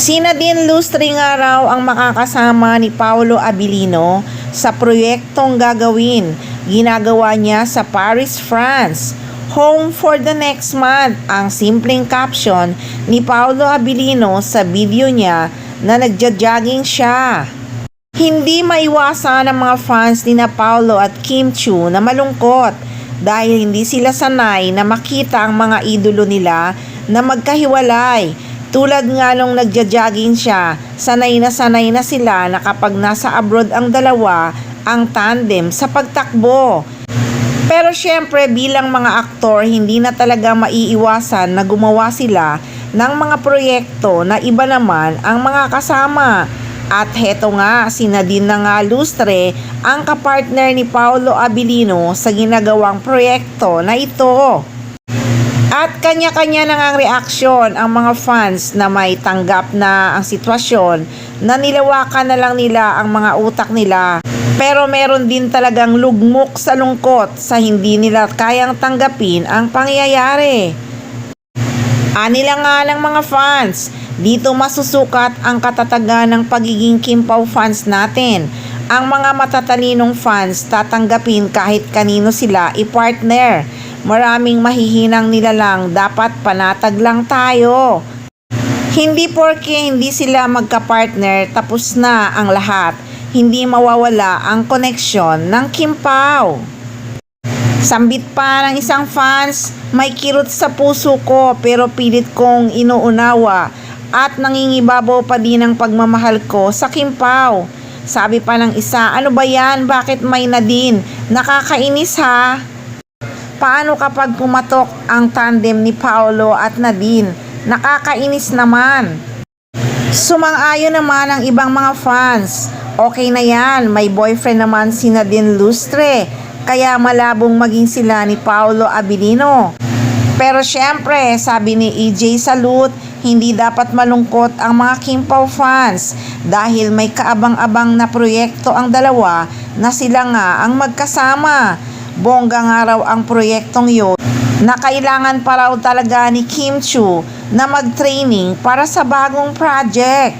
Si Nadine Lustre nga raw ang makakasama ni Paolo Abilino sa proyektong gagawin. Ginagawa niya sa Paris, France. Home for the next month ang simpleng caption ni Paolo Abilino sa video niya na nagja-jogging siya. Hindi maiwasan ng mga fans ni na Paolo at Kim Chiu na malungkot dahil hindi sila sanay na makita ang mga idolo nila na magkahiwalay. Tulad nga nung nagja-jogging siya, sanay na sila na kapag nasa abroad ang dalawa, ang tandem sa pagtakbo. Pero syempre bilang mga aktor, hindi na talaga maiiwasan na gumawa sila ng mga proyekto na iba naman ang mga kasama. At heto nga, si Nadine na nga Lustre ang kapartner ni Paolo Abilino sa ginagawang proyekto na ito. At kanya-kanya na ang reaksyon ang mga fans na may tanggap na ang sitwasyon na nilawakan na lang nila ang mga utak nila. Pero meron din talagang lugmok sa lungkot sa hindi nila kayang tanggapin ang pangyayari. Anila nga ng mga fans, dito masusukat ang katatagan ng pagiging Kim Pao fans natin. Ang mga matatalinong fans tatanggapin kahit kanino sila i-partner. Maraming mahihinang nilalang, dapat panatag lang tayo. Hindi porke hindi sila magka-partner tapos na ang lahat. Hindi mawawala ang koneksyon ng Kim Pao. Sambit pa ng isang fans, may kirot sa puso ko pero pilit kong inuunawa at nangingibabaw pa din ang pagmamahal ko sa Kim Pao. Sabi pa ng isa, ano ba yan? Bakit may Nadine? Nakakainis ha? Paano kapag pumatok ang tandem ni Paolo at Nadine? Nakakainis naman. Sumang-ayon naman ang ibang mga fans. Okay na yan, may boyfriend naman si Nadine Lustre, kaya malabong maging sila ni Paolo Abilino. Pero syempre, sabi ni EJ Salute, hindi dapat malungkot ang mga Kim Pao fans dahil may kaabang-abang na proyekto ang dalawa na sila nga ang magkasama. Bongga nga raw ang proyektong yun na kailangan pa raw talaga ni Kim Chiu na mag-training para sa bagong project.